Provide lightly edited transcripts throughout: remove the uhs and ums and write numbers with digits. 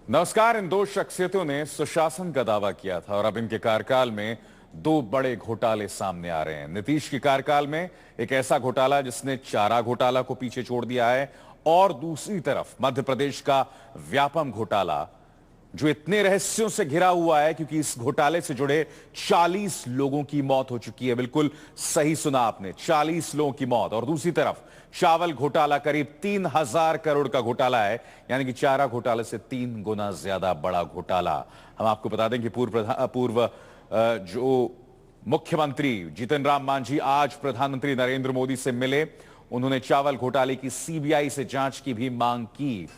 नमस्कार। इन दो शख्सियतों ने सुशासन का दावा किया था और अब इनके कार्यकाल में दो बड़े घोटाले सामने आ रहे हैं। नीतीश के कार्यकाल में एक ऐसा घोटाला जिसने चारा घोटाला को पीछे छोड़ दिया है और दूसरी तरफ मध्य प्रदेश का व्यापम घोटाला जो इतने रहस्यों से घिरा हुआ है क्योंकि इस घोटाले से जुड़े 40 लोगों की मौत हो चुकी है। बिल्कुल सही सुना आपने, 40 लोगों की मौत। और दूसरी तरफ चावल घोटाला, करीब 3000 करोड़ का घोटाला है, यानी कि चारा घोटाले से 3 गुना ज्यादा बड़ा घोटाला। हम आपको बता दें कि पूर्व जो मुख्यमंत्री जीतन राम मांझी आज प्रधानमंत्री नरेंद्र मोदी से मिले। उन्होंने चावल घोटाले की सीबीआई से जांच की भी मांग की।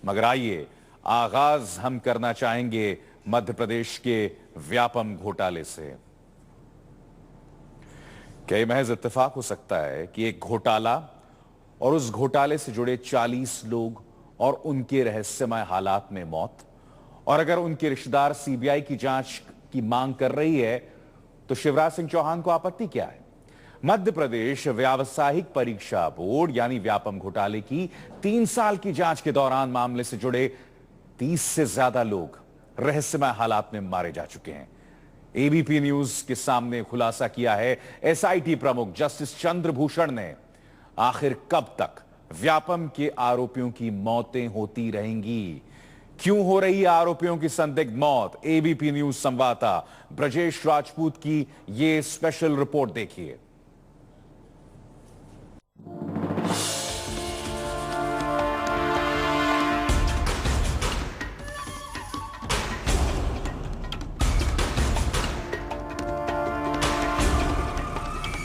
मगर आइए आगाज हम करना चाहेंगे मध्य प्रदेश के व्यापम घोटाले से। क्या यह महज इत्तेफाक हो सकता है कि एक घोटाला और उस घोटाले से जुड़े 40 लोग और उनके रहस्यमय हालात में मौत, और अगर उनके रिश्तेदार सीबीआई की जांच की मांग कर रही है तो शिवराज सिंह चौहान को आपत्ति क्या है? मध्य प्रदेश व्यावसायिक परीक्षा बोर्ड यानी व्यापम घोटाले की 3 साल की जांच के दौरान मामले से जुड़े 30 से ज्यादा लोग रहस्यमय हालात में मारे जा चुके हैं। एबीपी न्यूज के सामने खुलासा किया है एसआईटी प्रमुख जस्टिस चंद्रभूषण ने। आखिर कब तक व्यापम के आरोपियों की मौतें होती रहेंगी? क्यों हो रही है आरोपियों की संदिग्ध मौत? एबीपी न्यूज संवाददाता ब्रजेश राजपूत की यह स्पेशल रिपोर्ट देखिए।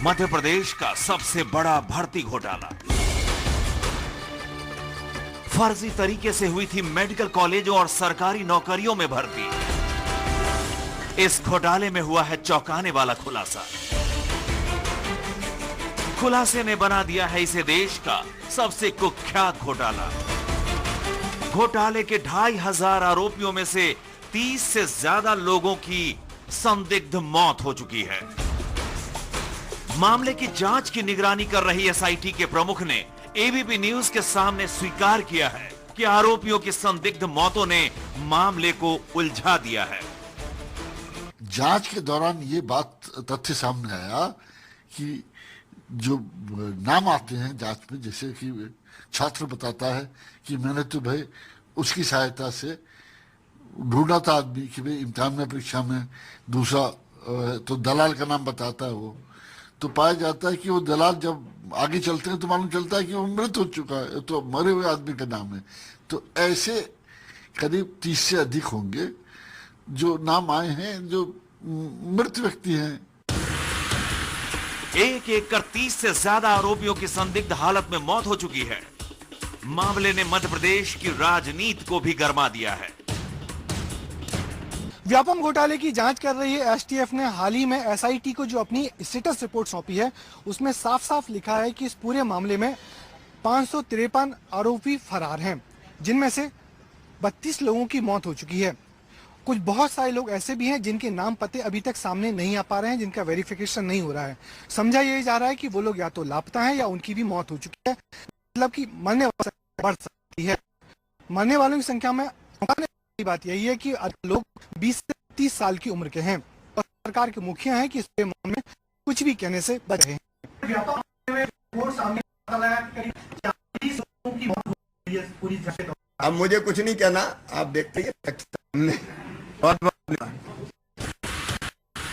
मध्य प्रदेश का सबसे बड़ा भर्ती घोटाला। फर्जी तरीके से हुई थी मेडिकल कॉलेजों और सरकारी नौकरियों में भर्ती। इस घोटाले में हुआ है चौंकाने वाला खुलासा। खुलासे ने बना दिया है इसे देश का सबसे कुख्यात घोटाला। घोटाले के 2500 आरोपियों में से 30 से ज्यादा लोगों की संदिग्ध मौत हो चुकी है। मामले की जांच की निगरानी कर रही एसआईटी के प्रमुख ने एबीपी न्यूज के सामने स्वीकार किया है कि आरोपियों की संदिग्ध मौतों ने मामले को उलझा दिया है। जांच के दौरान ये बात तथ्य सामने आया कि जो नाम आते हैं जांच में, जैसे कि छात्र बताता है कि मैंने तो भाई उसकी सहायता से ढूंढा था आदमी कि भाई इम्तिहान में परीक्षा में दूसरा, तो दलाल का नाम बताता है वो, तो पाया जाता है कि वो दलाल जब आगे चलते हैं तो मालूम चलता है कि वो मृत हो चुका है, तो मरे हुए आदमी का नाम है। तो ऐसे करीब 30 से अधिक होंगे जो नाम आए हैं जो मृत व्यक्ति हैं। एक एक कर 30 से ज्यादा आरोपियों की संदिग्ध हालत में मौत हो चुकी है। मामले ने मध्य प्रदेश की राजनीति को भी गरमा दिया है। व्यापम घोटाले की जांच कर रही है एसटीएफ ने हाल ही में एसआईटी को जो अपनी स्टेटस रिपोर्ट सौंपी है उसमें साफ साफ लिखा है कि इस पूरे मामले में 553 आरोपी फरार हैं, जिनमें से 32 लोगों की मौत हो चुकी है। कुछ बहुत सारे लोग ऐसे भी हैं जिनके नाम पते अभी तक सामने नहीं आ पा रहे हैं, जिनका वेरिफिकेशन नहीं हो रहा है। समझा यही जा रहा है कि वो लोग या तो लापता हैं या उनकी भी मौत हो चुकी है, मतलब कि मरने वालों की बढ़ सकती है। मरने वालों की संख्या में बात यही है कि लोग 20 से 30 साल की उम्र के हैं और सरकार के मुखिया हैं कि इस मामले में कुछ भी कहने से बच रहे हैं। अब मुझे कुछ नहीं कहना, आप देखते हैं।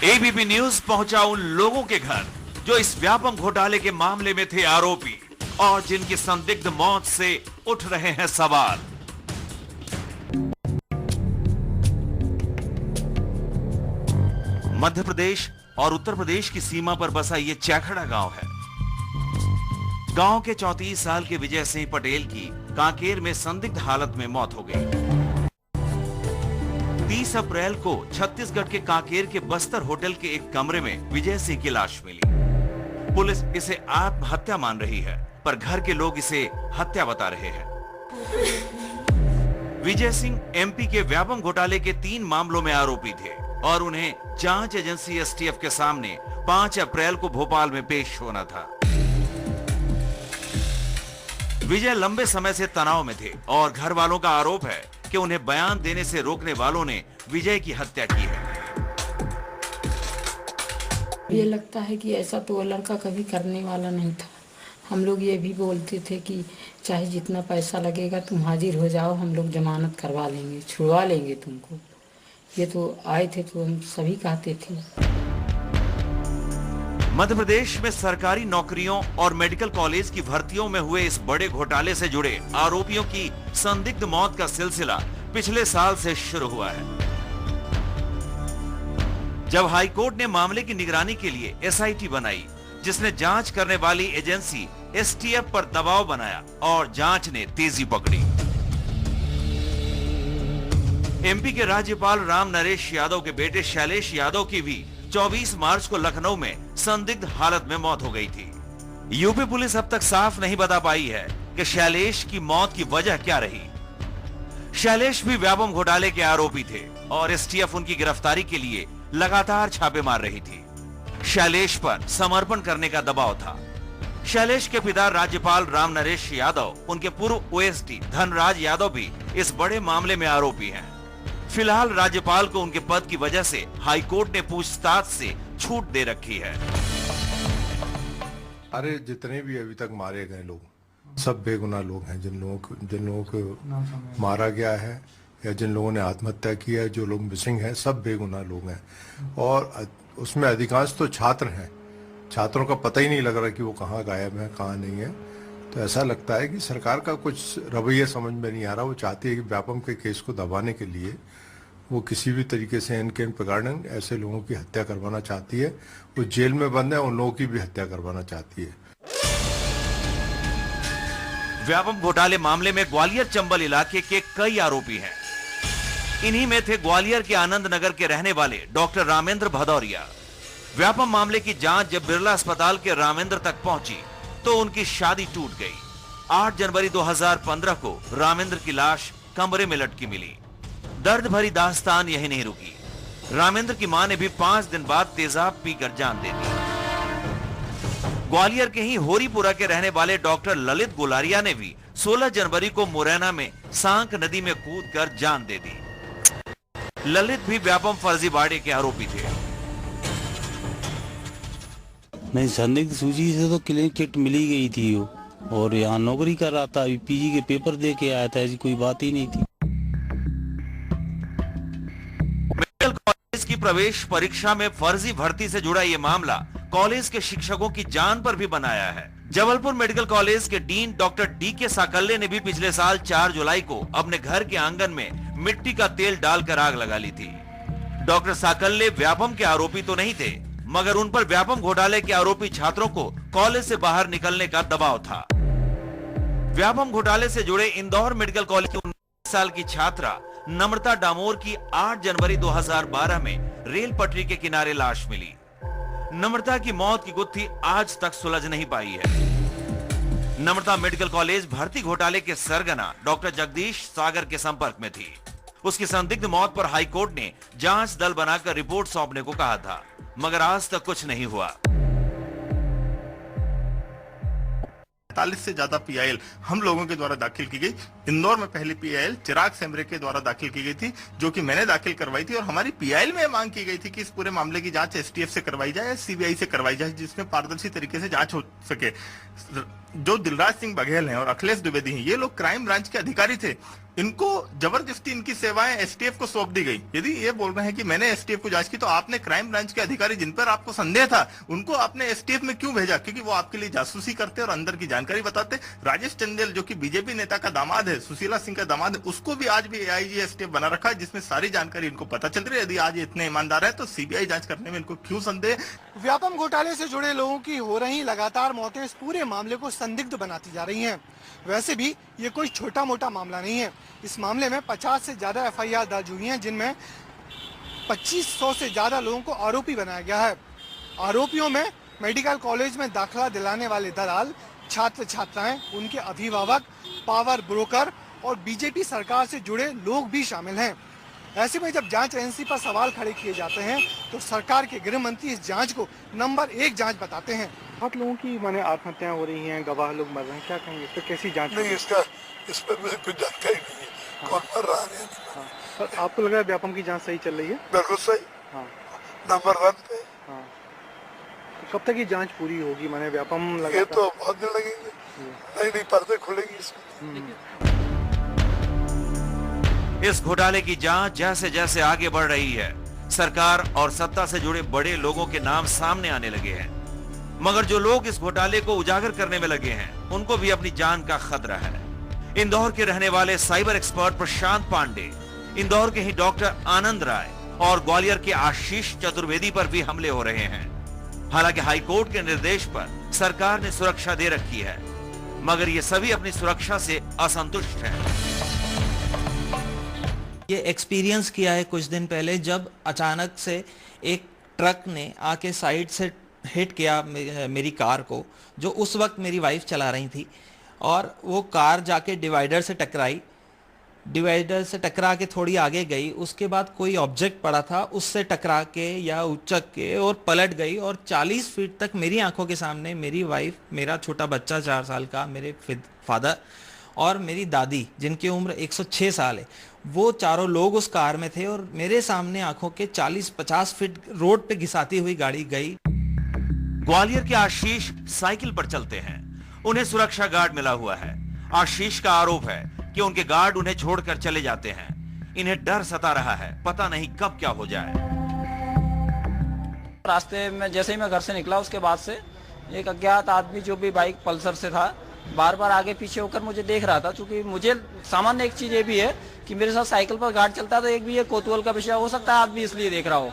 एबीपी न्यूज पहुंचा उन लोगों के घर जो इस व्यापम घोटाले के मामले में थे आरोपी और जिनकी संदिग्ध मौत से उठ रहे हैं सवाल। मध्य प्रदेश और उत्तर प्रदेश की सीमा पर बसा ये चैखड़ा गांव है। गांव के 34 साल के विजय सिंह पटेल की कांकेर में संदिग्ध हालत में मौत हो गई। 30 अप्रैल को छत्तीसगढ़ के कांकेर के बस्तर होटल के एक कमरे में विजय सिंह की लाश मिली। पुलिस इसे आत्महत्या मान रही है, पर घर के लोग इसे हत्या बता रहे हैं। विजय सिंह एमपी के व्यापम घोटाले के 3 मामलों में आरोपी थे और उन्हें जांच एजेंसी एसटीएफ के सामने 5 अप्रैल को भोपाल में पेश होना था। विजय लंबे समय से तनाव में थे और घर वालों का आरोप है कि उन्हें बयान देने से रोकने वालों ने विजय की हत्या की है। ये लगता है कि ऐसा तो वो लड़का कभी करने वाला नहीं था। हम लोग ये भी बोलते थे कि चाहे जितना पैसा लगेगा तुम हाजिर हो जाओ, हम लोग जमानत करवा लेंगे, छुड़वा लेंगे तुमको। ये तो आए थे तो हम सभी कहते थे। मध्य प्रदेश में सरकारी नौकरियों और मेडिकल कॉलेज की भर्तियों में हुए इस बड़े घोटाले से जुड़े आरोपियों की संदिग्ध मौत का सिलसिला पिछले साल से शुरू हुआ है, जब हाईकोर्ट ने मामले की निगरानी के लिए एसआईटी बनाई, जिसने जांच करने वाली एजेंसी एसटीएफ पर दबाव बनाया और जांच ने तेजी पकड़ी। एमपी के राज्यपाल राम नरेश यादव के बेटे शैलेश यादव की भी 24 मार्च को लखनऊ में संदिग्ध हालत में मौत हो गई थी। यूपी पुलिस अब तक साफ नहीं बता पाई है कि शैलेश की मौत की वजह क्या रही। शैलेश भी व्यापम घोटाले के आरोपी थे और एसटीएफ उनकी गिरफ्तारी के लिए लगातार छापे मार रही थी। शैलेश पर समर्पण करने का दबाव था। शैलेश के पिता राज्यपाल राम नरेश यादव, उनके पूर्व ओएसडी धनराज यादव भी इस बड़े मामले में आरोपी हैं। फिलहाल राज्यपाल को उनके पद की वजह से हाईकोर्ट ने पूछताछ से छूट दे रखी है। अरे जितने भी अभी तक मारे गए लोग सब बेगुनाह लोग हैं। जिन लोगों को मारा गया है या जिन लोगों ने आत्महत्या की है, जो लोग मिसिंग हैं, सब बेगुनाह लोग हैं और उसमें अधिकांश तो छात्र हैं। छात्रों का पता ही नहीं लग रहा कि वो कहाँ गायब है, कहाँ नहीं है। तो ऐसा लगता है कि सरकार का कुछ रवैया समझ में नहीं आ रहा। वो चाहती है कि व्यापम के केस को दबाने के लिए वो किसी भी तरीके से इनके प्रकरण ऐसे लोगों की हत्या करवाना चाहती है। वो जेल में बंद है, उन लोगों की भी हत्या करवाना चाहती है। व्यापम घोटाले मामले में ग्वालियर चंबल इलाके के कई आरोपी हैं। इन्हीं में थे ग्वालियर के आनंद नगर के रहने वाले डॉक्टर रामेंद्र भदौरिया। व्यापम मामले की जांच जब बिरला अस्पताल के रामेंद्र तक पहुंची तो उनकी शादी टूट गई। 8 जनवरी 2015 को रामेंद्र की लाश कमरे में लटकी मिली। दर्द भरी दास्तान यही नहीं रुकी। रामेंद्र की मां ने भी 5 दिन बाद तेजाब पीकर जान दे दी। ग्वालियर के ही होरीपुरा के रहने वाले डॉक्टर ललित गुलारिया ने भी 16 जनवरी को मुरैना में सांक नदी में कूदकर जान दे दी। ललित भी व्यापम फर्जीवाड़े के आरोपी थे। नहीं, संदिग्ध सूची से तो क्लीन चिट मिली गई थी वो, और यहाँ नौकरी कर रहा था। अभी पीजी के पेपर दे के आया था, ऐसी कोई बात ही नहीं थी। मेडिकल कॉलेज की प्रवेश परीक्षा में फर्जी भर्ती से जुड़ा ये मामला कॉलेज के शिक्षकों की जान पर भी बनाया है। जबलपुर मेडिकल कॉलेज के डीन डॉक्टर डी.के. साकल्ले ने भी पिछले साल 4 जुलाई को अपने घर के आंगन में मिट्टी का तेल डालकर आग लगा ली थी। डॉक्टर साकल्ले व्यापम के आरोपी तो नहीं थे, मगर उन पर व्यापम घोटाले के आरोपी छात्रों को कॉलेज से बाहर निकलने का दबाव था। व्यापम घोटाले से जुड़े इंदौर मेडिकल कॉलेज की 19 साल की छात्रा नम्रता डामोर की 8 जनवरी 2012 में रेल पटरी के किनारे लाश मिली। नम्रता की मौत की गुत्थी आज तक सुलझ नहीं पाई है। नम्रता मेडिकल कॉलेज भर्ती घोटाले के सरगना डॉक्टर जगदीश सागर के संपर्क में थी। उसकी संदिग्ध मौत पर हाईकोर्ट ने जांच दल बनाकर रिपोर्ट सौंपने को कहा था, मगर आज तक कुछ नहीं हुआ। 45 से ज्यादा पीआईएल हम लोगों के द्वारा दाखिल की गई। इंदौर में पहली पीआईएल चिराग सेमरे के द्वारा दाखिल की गई थी, जो कि मैंने दाखिल करवाई थी, और हमारी पीआईएल में मांग की गई थी कि इस पूरे मामले की जांच एसटीएफ से करवाई जाए, सीबीआई से करवाई जाए, जिसमें पारदर्शी तरीके से जांच हो सके। जो दिलराज सिंह बघेल हैं और अखिलेश द्विवेदी हैं, ये लोग क्राइम ब्रांच के अधिकारी थे। इनको जबरदस्ती इनकी सेवाएं एसटीएफ को सौंप दी गई। यदि ये बोल रहे हैं कि मैंने एसटीएफ को जांच की, तो आपने क्राइम ब्रांच के अधिकारी जिन पर आपको संदेह था उनको आपने एसटीएफ में क्यों भेजा? क्योंकि वो आपके लिए जासूसी करते और अंदर की जानकारी बताते। राजेश टंडेल जो कि बीजेपी नेता का दामाद है, सुशीला सिंह का दामाद है, उसको भी आज भी एआईजी एसटीएफ बना रखा है, जिसमें सारी जानकारी इनको पता चल रही है। यदि आज इतने ईमानदार है तो सीबीआई जांच करने में इनको क्यों संदेह? व्यापम घोटाले से जुड़े लोगों की हो रही लगातार मौतें इस पूरे मामले को संदिग्ध बनाती जा रही हैं। वैसे भी ये कोई छोटा मोटा मामला नहीं है। इस मामले में 50 से ज्यादा एफआईआर दर्ज हुई हैं, जिनमें 2500 से ज्यादा लोगों को आरोपी बनाया गया है। आरोपियों में मेडिकल कॉलेज में दाखिला दिलाने वाले दलाल, छात्र छात्राएं, उनके अभिभावक, पावर ब्रोकर और बीजेपी सरकार से जुड़े लोग भी शामिल हैं। ऐसे में जब जांच एजेंसी पर सवाल खड़े किए जाते हैं तो सरकार के गृह मंत्री इस जांच को नंबर 1 जांच बताते हैं। बहुत लोगों की माने आत्महत्याएं हो रही हैं, गवाह लोग मर रहे हैं, क्या कहेंगे इस पर? कैसी जांच? नहीं, इस पर मुझे कुछ जानकारी नहीं है। कौन मर रहा है। हाँ। सर आपको लग रहा है व्यापम की जांच सही चल रही है? बिल्कुल सही। हाँ। नंबर 1 पे। हाँ। तो कब तक ये जांच पूरी होगी? मैंने व्यापम लगा ये तो बहुत दिन लगेंगे, नई पर्दे खुलेगी इसमें। इस घोटाले की जांच जैसे जैसे आगे बढ़ रही है, सरकार और सत्ता से जुड़े बड़े लोगों के नाम सामने आने लगे हैं। मगर जो लोग इस घोटाले को उजागर करने में लगे हैं, उनको भी अपनी जान का खतरा है। इंदौर के रहने वाले साइबर एक्सपर्ट प्रशांत पांडे, इंदौर के ही डॉक्टर आनंद राय और ग्वालियर के आशीष चतुर्वेदी पर भी हमले हो रहे हैं। हालांकि हाईकोर्ट के निर्देश पर सरकार ने सुरक्षा दे रखी है, मगर ये सभी अपनी सुरक्षा से असंतुष्ट हैं। ये एक्सपीरियंस किया है कुछ दिन पहले, जब अचानक से एक ट्रक ने आके साइड से हिट किया मेरी कार को, जो उस वक्त मेरी वाइफ चला रही थी, और वो कार जाके डिवाइडर से टकराई। डिवाइडर से टकरा के थोड़ी आगे गई, उसके बाद कोई ऑब्जेक्ट पड़ा था, उससे टकरा के या उचक के और पलट गई, और 40 फीट तक मेरी आंखों के सामने मेरी वाइफ, मेरा छोटा बच्चा 4 साल का, मेरे फादर और मेरी दादी जिनकी उम्र 106 साल है, वो चारों लोग उस कार में थे, और मेरे सामने आंखों के 40-50 फीट रोड पे घिसाती हुई गाड़ी गई। ग्वालियर के आशीष साइकिल पर चलते हैं, उन्हें सुरक्षा गार्ड मिला हुआ है। आशीष का आरोप है कि उनके गार्ड उन्हें छोड़कर चले जाते हैं। इन्हें डर सता रहा है, पता नहीं कब क्या हो जाए। रास्ते में जैसे ही मैं घर से निकला, उसके बाद से एक अज्ञात आदमी जो भी बाइक पल्सर से था, बार बार आगे पीछे होकर मुझे देख रहा था। क्योंकि मुझे सामान्य एक चीज ये भी है कि मेरे साथ साइकिल पर गार्ड चलता है, तो एक भी ये कोतूहल का विषय हो सकता है आदमी इसलिए देख रहा हो,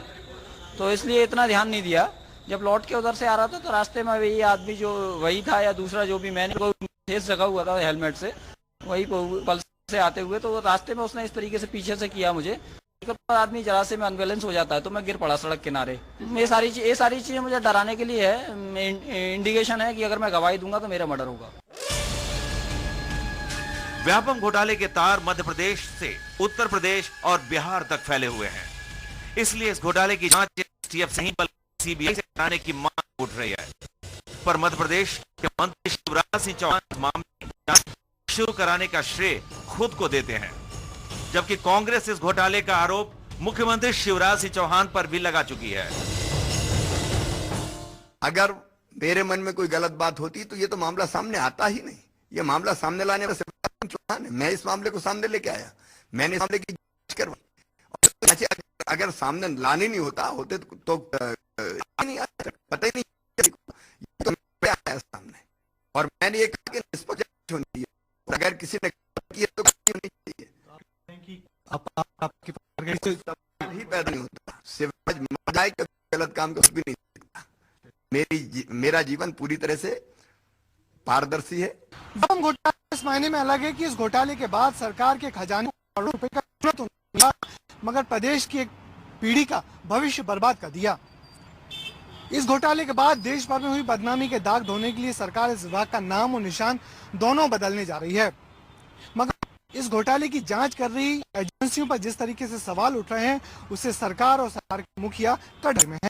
तो इसलिए इतना ध्यान नहीं दिया। जब लौट के उधर से आ रहा था तो रास्ते में वही आदमी जो वही था या दूसरा जो भी, मैंने कोई फेस रखा हुआ था हेलमेट से, वही पल्सर से आते हुए, तो रास्ते में उसने इस तरीके से पीछे से किया मुझे। आदमी जरा से में अनबैलेंस हो जाता है तो मैं गिर पड़ा सड़क किनारे। ये सारी चीजें मुझे डराने के लिए है, इंडिकेशन है कि अगर मैं गवाही दूंगा तो मेरा मर्डर होगा। व्यापम घोटाले के तार मध्य प्रदेश से उत्तर प्रदेश और बिहार तक फैले हुए हैं, इसलिए इस घोटाले की जांच एसटीएफ से ही बल्कि सीबीआई से कराने की मांग उठ रही है। पर मध्य प्रदेश के मंत्री शिवराज सिंह चौहान मामले की जांच शुरू कराने का श्रेय खुद को देते हैं, जबकि कांग्रेस इस घोटाले का आरोप मुख्यमंत्री शिवराज सिंह चौहान पर भी लगा चुकी है। अगर मेरे मन में कोई गलत बात होती तो ये तो मामला सामने आता ही नहीं। ये मामला सामने लाने में शिवराज सिंह चौहान है, मैं इस मामले को सामने लेके आया, मैंने इस मामले की जांच करवाई। और अगर सामने लाने नहीं होते तो नहीं आता, पता ही नहीं तो आया सामने। और मैंने ये कहा कि निष्पक्ष जांच होनी चाहिए, अगर किसी ने की तो होनी चाहिए। ही पैदा नहीं होता, शिवराज मर जाए कभी गलत काम कुछ भी नहीं सकता। मेरा जीवन पूरी तरह से पारदर्शी है। घोटाला इस मायने में अलग है कि इस घोटाले के बाद सरकार के खजाने करोड़ों रुपए का तो मिला, मगर प्रदेश की एक पीढ़ी का भविष्य बर्बाद कर दिया। इस घोटाले के बाद देश भर में हुई बदनामी के दाग धोने के लिए सरकार इस विभाग का नाम और निशान दोनों बदलने जा रही है। मगर इस घोटाले की जांच कर रही एजेंसियों पर जिस तरीके से सवाल उठ रहे हैं, उससे सरकार और सरकार के मुखिया कटघरे में है।